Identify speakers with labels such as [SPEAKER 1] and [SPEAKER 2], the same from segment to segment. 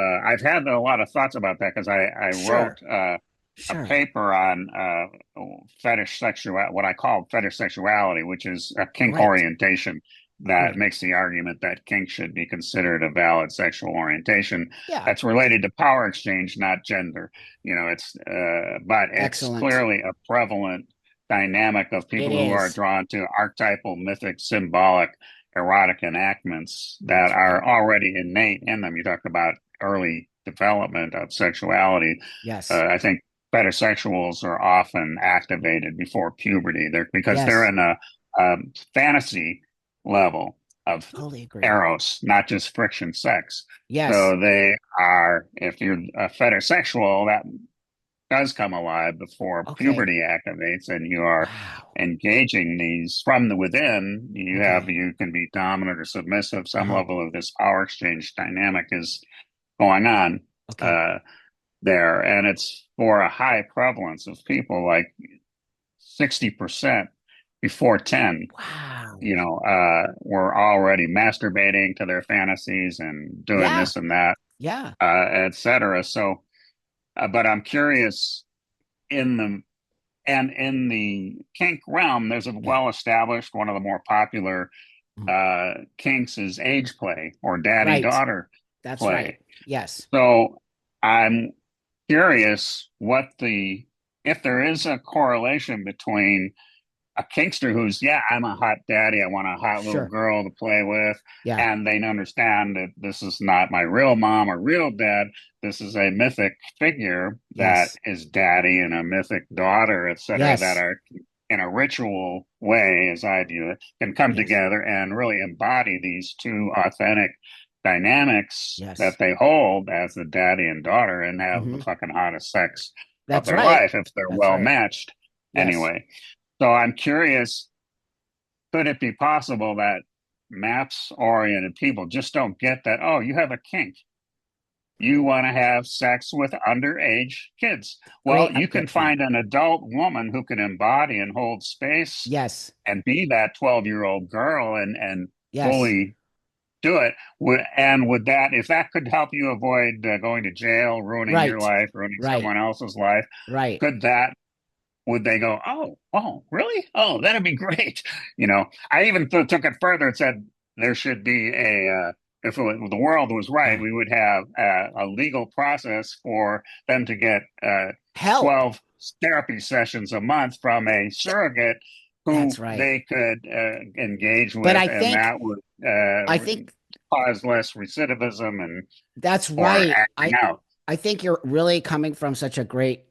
[SPEAKER 1] I've had a lot of thoughts about that because I
[SPEAKER 2] Sure,
[SPEAKER 1] wrote a
[SPEAKER 2] sure.
[SPEAKER 1] paper on fetish sexual, what I call fetish sexuality, which is a kink
[SPEAKER 2] Great,
[SPEAKER 1] orientation that
[SPEAKER 2] great.
[SPEAKER 1] makes the argument that kink should be considered a valid sexual orientation
[SPEAKER 2] Yeah,
[SPEAKER 1] that's related to power exchange, not gender. But it's
[SPEAKER 2] excellent.
[SPEAKER 1] clearly a prevalent dynamic of
[SPEAKER 2] It
[SPEAKER 1] people who are
[SPEAKER 2] is.
[SPEAKER 1] drawn to archetypal, mythic, symbolic, erotic enactments that
[SPEAKER 2] That's right.
[SPEAKER 1] are already innate in them. You talk about early development of sexuality.
[SPEAKER 2] Yes,
[SPEAKER 1] I think pedosexuals are often activated before puberty. Because they're
[SPEAKER 2] yes.
[SPEAKER 1] in a fantasy level of
[SPEAKER 2] Totally agree.
[SPEAKER 1] eros, not just friction sex.
[SPEAKER 2] Yes.
[SPEAKER 1] So they are, if you're a fetishsexual, that does come alive before
[SPEAKER 2] Okay.
[SPEAKER 1] puberty activates and you are
[SPEAKER 2] Wow.
[SPEAKER 1] engaging these from the within.
[SPEAKER 2] Okay.
[SPEAKER 1] You can be dominant or submissive. Some
[SPEAKER 2] Uh-huh.
[SPEAKER 1] level of this power exchange dynamic is going on
[SPEAKER 2] Okay.
[SPEAKER 1] uh, there, and it's for a high prevalence of people, like 60% before 10.
[SPEAKER 2] Wow.
[SPEAKER 1] Were already masturbating to their fantasies and doing
[SPEAKER 2] Yeah.
[SPEAKER 1] this and that,
[SPEAKER 2] Yeah.
[SPEAKER 1] etc. So, but I'm curious in the in the kink realm, there's a
[SPEAKER 2] Yeah.
[SPEAKER 1] well established, one of the more popular
[SPEAKER 2] Mm.
[SPEAKER 1] kinks is age play or
[SPEAKER 2] Right.
[SPEAKER 1] daddy-daughter
[SPEAKER 2] That's right.
[SPEAKER 1] play.
[SPEAKER 2] Yes.
[SPEAKER 1] So I'm curious if there is a correlation between a kinkster who's, yeah, I'm a hot daddy, I want a hot little
[SPEAKER 2] Sure.
[SPEAKER 1] girl to play with,
[SPEAKER 2] Yeah.
[SPEAKER 1] and they understand that this is not my real mom or real dad. This is a mythic figure that
[SPEAKER 2] Yes.
[SPEAKER 1] is daddy and a mythic daughter, etc., that
[SPEAKER 2] Yes.
[SPEAKER 1] are in a ritual way, as I view it, can come
[SPEAKER 2] Yes.
[SPEAKER 1] together and really embody these two authentic dynamics that
[SPEAKER 2] Yes.
[SPEAKER 1] they hold as the daddy and daughter and have the
[SPEAKER 2] Hmm.
[SPEAKER 1] fucking hottest sex of
[SPEAKER 2] That's
[SPEAKER 1] their
[SPEAKER 2] right.
[SPEAKER 1] life if they're
[SPEAKER 2] That's
[SPEAKER 1] well
[SPEAKER 2] right.
[SPEAKER 1] matched
[SPEAKER 2] Yes.
[SPEAKER 1] anyway. So I'm curious, could it be possible that maps oriented people just don't get that? Oh, you have a kink. You want to have sex with underage kids. Well,
[SPEAKER 2] Great.
[SPEAKER 1] you can
[SPEAKER 2] Great point.
[SPEAKER 1] find an adult woman who can embody and hold space
[SPEAKER 2] Yes.
[SPEAKER 1] and be that 12-year-old girl and
[SPEAKER 2] Yes.
[SPEAKER 1] fully do it. And would that, if that could help you avoid going to jail, ruining your
[SPEAKER 2] Right.
[SPEAKER 1] life, ruining
[SPEAKER 2] Right.
[SPEAKER 1] someone else's life,
[SPEAKER 2] Right.
[SPEAKER 1] could that would they go, oh, really? Oh, that'd be great. I even took it further and said there should be if the world was right,
[SPEAKER 2] Yeah.
[SPEAKER 1] we would have a legal process for them to get
[SPEAKER 2] Help.
[SPEAKER 1] 12 therapy sessions a month from a surrogate
[SPEAKER 2] That's
[SPEAKER 1] who
[SPEAKER 2] right.
[SPEAKER 1] they could engage
[SPEAKER 2] But
[SPEAKER 1] with, and that would
[SPEAKER 2] I think
[SPEAKER 1] cause less recidivism and
[SPEAKER 2] that's
[SPEAKER 1] or
[SPEAKER 2] right.
[SPEAKER 1] acting out.
[SPEAKER 2] I think you're really coming from such a great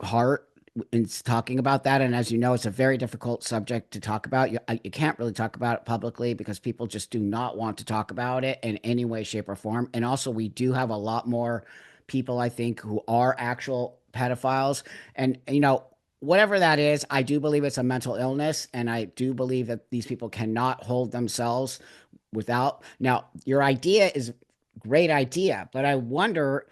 [SPEAKER 2] heart in talking about that. And as you know, it's a very difficult subject to talk about. You can't really talk about it publicly because people just do not want to talk about it in any way, shape, or form. And also, we do have a lot more people, I think, who are actual pedophiles. And, whatever that is, I do believe it's a mental illness. And I do believe that these people cannot hold themselves without. Now, your idea is a great idea, but I wonder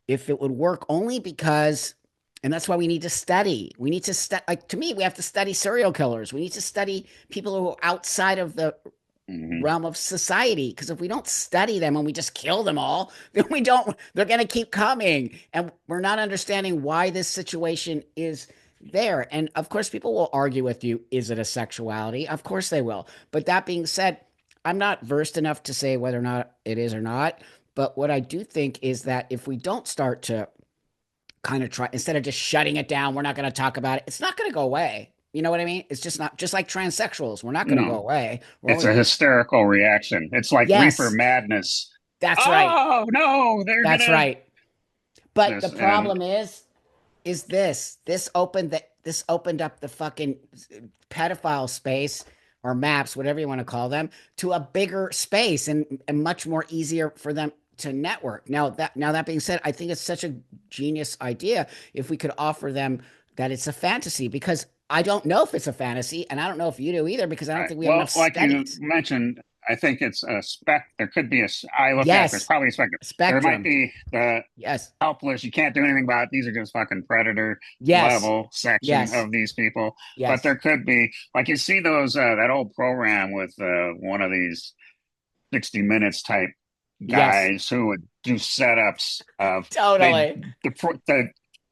[SPEAKER 2] if it would work only because, and that's why we need to study. We need to study, like, to me, we have to study serial killers. We need to study people who are outside of the
[SPEAKER 1] Mhm.
[SPEAKER 2] realm of society. Because if we don't study them and we just kill them all, then they're going to keep coming. And we're not understanding why this situation is there. And of course, people will argue with you, is it a sexuality? Of course they will. But that being said, I'm not versed enough to say whether or not it is or not. But what I do think is that if we don't start to kind of try, instead of just shutting it down, we're not going to talk about it, it's not going to go away. You know what I mean? It's just not, just like transsexuals. We're not going to go
[SPEAKER 1] No,
[SPEAKER 2] away. We're
[SPEAKER 1] it's
[SPEAKER 2] only,
[SPEAKER 1] a hysterical reaction. It's like reefer
[SPEAKER 2] yes,
[SPEAKER 1] madness.
[SPEAKER 2] that's right.
[SPEAKER 1] Oh no, they're
[SPEAKER 2] That's
[SPEAKER 1] gonna
[SPEAKER 2] right. But the
[SPEAKER 1] this and
[SPEAKER 2] problem is this opened up the fucking pedophile space or maps, whatever you want to call them, to a bigger space and much more easier for them to network. Now that being said, I think it's such a genius idea if we could offer them that it's a fantasy, because I don't know if it's a fantasy, and I don't know if you do either, because I don't
[SPEAKER 1] right.
[SPEAKER 2] think we have enough
[SPEAKER 1] Well, like you
[SPEAKER 2] studies.
[SPEAKER 1] mentioned, I think it's a There could be I look at there's
[SPEAKER 2] Yes,
[SPEAKER 1] probably a spectrum. There might
[SPEAKER 2] spectrum.
[SPEAKER 1] be the
[SPEAKER 2] Yes,
[SPEAKER 1] helpless. You can't do anything about it. These are just fucking predator
[SPEAKER 2] yes,
[SPEAKER 1] level section
[SPEAKER 2] yes,
[SPEAKER 1] of these people. But
[SPEAKER 2] yes,
[SPEAKER 1] there could be, like, you see those that old program with one of these 60 Minutes type
[SPEAKER 2] yes,
[SPEAKER 1] guys who would do setups of they
[SPEAKER 2] Totally.
[SPEAKER 1] the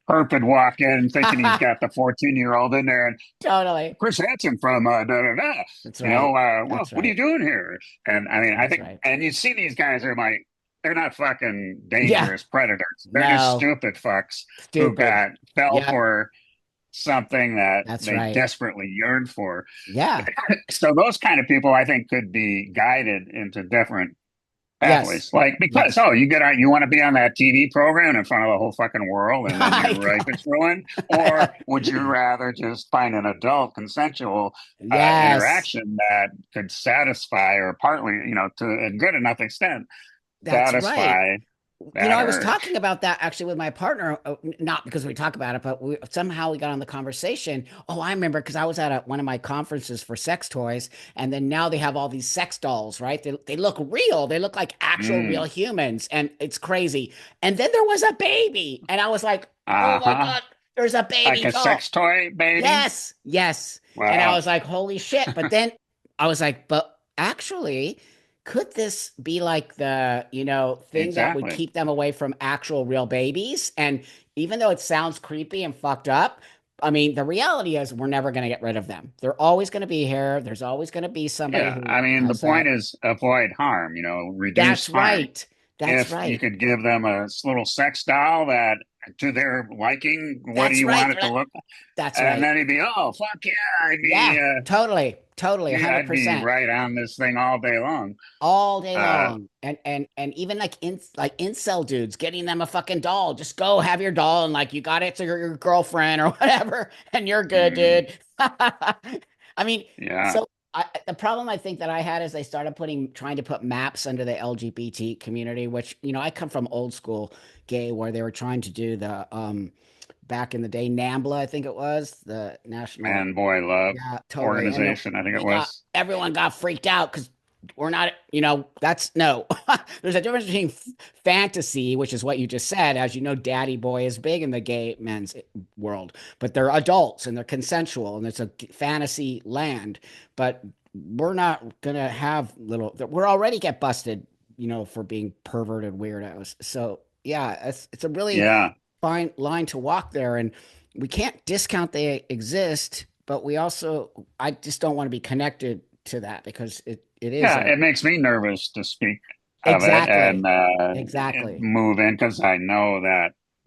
[SPEAKER 1] perp would walk in thinking he's got the 14-year-old in there, and
[SPEAKER 2] Totally.
[SPEAKER 1] Chris Hansen from da da da.
[SPEAKER 2] That's right.
[SPEAKER 1] Well,
[SPEAKER 2] That's
[SPEAKER 1] what are you
[SPEAKER 2] right.
[SPEAKER 1] doing here? And I mean, I
[SPEAKER 2] That's
[SPEAKER 1] think,
[SPEAKER 2] right.
[SPEAKER 1] and you see these guys are like, they're not fucking
[SPEAKER 2] Yeah.
[SPEAKER 1] dangerous predators. They're just
[SPEAKER 2] No.
[SPEAKER 1] stupid fucks who
[SPEAKER 2] Stupid.
[SPEAKER 1] got fell
[SPEAKER 2] Yep.
[SPEAKER 1] for something that
[SPEAKER 2] That's
[SPEAKER 1] they
[SPEAKER 2] right.
[SPEAKER 1] desperately yearned for.
[SPEAKER 2] Yeah.
[SPEAKER 1] So those kind of people, I think, could be guided into different
[SPEAKER 2] Yes.
[SPEAKER 1] pathways. Like because
[SPEAKER 2] Yes.
[SPEAKER 1] you get on, you want to be on that TV program in front of the whole fucking world, and then
[SPEAKER 2] My
[SPEAKER 1] your life
[SPEAKER 2] God.
[SPEAKER 1] is ruined, or would you rather just find an adult consensual
[SPEAKER 2] Yes.
[SPEAKER 1] interaction that could satisfy or partly, to a good enough extent,
[SPEAKER 2] That's right.
[SPEAKER 1] satisfy
[SPEAKER 2] You know,
[SPEAKER 1] that
[SPEAKER 2] I was
[SPEAKER 1] urge?
[SPEAKER 2] talking about that actually with my partner, not because we talk about it, but somehow we got on the conversation. Oh, I remember because I was at one of my conferences for sex toys, and then now they have all these sex dolls, right? They look real. They look like actual real
[SPEAKER 1] Mm.
[SPEAKER 2] humans, and it's crazy. And then there was a baby, and I was like, oh my
[SPEAKER 1] Uh-huh.
[SPEAKER 2] God, there's a
[SPEAKER 1] Like
[SPEAKER 2] baby
[SPEAKER 1] a
[SPEAKER 2] doll.
[SPEAKER 1] sex toy baby?
[SPEAKER 2] Yes, yes. And I
[SPEAKER 1] Wow.
[SPEAKER 2] was like, holy shit. But then I was like, but actually, could this be like the, thing that would
[SPEAKER 1] Exactly.
[SPEAKER 2] keep them away from actual real babies? And even though it sounds creepy and fucked up, I mean, the reality is we're never going to get rid of them. They're always going to be here. There's always going to be somebody
[SPEAKER 1] Yeah,
[SPEAKER 2] who
[SPEAKER 1] I mean, the
[SPEAKER 2] has
[SPEAKER 1] point
[SPEAKER 2] that.
[SPEAKER 1] is avoid harm, reduce
[SPEAKER 2] That's
[SPEAKER 1] harm.
[SPEAKER 2] right. That's
[SPEAKER 1] If you
[SPEAKER 2] right.
[SPEAKER 1] could give them a little sex doll that to their liking, what do
[SPEAKER 2] That's
[SPEAKER 1] you
[SPEAKER 2] right.
[SPEAKER 1] want it to look like?
[SPEAKER 2] That's
[SPEAKER 1] And
[SPEAKER 2] right.
[SPEAKER 1] then he'd be, oh, fuck yeah,
[SPEAKER 2] Yeah, totally. Totally.
[SPEAKER 1] I'd be
[SPEAKER 2] 100%.
[SPEAKER 1] right on this thing all day long.
[SPEAKER 2] All day
[SPEAKER 1] Uh,
[SPEAKER 2] long. And even like incel dudes getting them a fucking doll. Just go have your doll and like you got it to your girlfriend or whatever and you're good,
[SPEAKER 1] mm,
[SPEAKER 2] dude. I mean,
[SPEAKER 1] yeah,
[SPEAKER 2] so the problem I think that I had is they started trying to put maps under the LGBT community, which, I come from old school gay where they were trying to do the back in the day, NAMBLA, I think it was, the National.
[SPEAKER 1] man, boy, love
[SPEAKER 2] Yeah, totally. And
[SPEAKER 1] organization. I think it
[SPEAKER 2] we got
[SPEAKER 1] was.
[SPEAKER 2] everyone got freaked out because we're not, that's no. There's a difference between fantasy, which is what you just said. As you know, Daddy Boy is big in the gay men's world, but they're adults and they're consensual and it's a fantasy land. But we're not gonna have we're already get busted, for being perverted weirdos. So yeah, it's a really
[SPEAKER 1] Yeah,
[SPEAKER 2] fine line to walk there. And we can't discount they exist, but I just don't want to be connected to that because it is
[SPEAKER 1] yeah.
[SPEAKER 2] a
[SPEAKER 1] It makes me nervous to speak of it
[SPEAKER 2] exactly,
[SPEAKER 1] and
[SPEAKER 2] exactly.
[SPEAKER 1] move in because I know that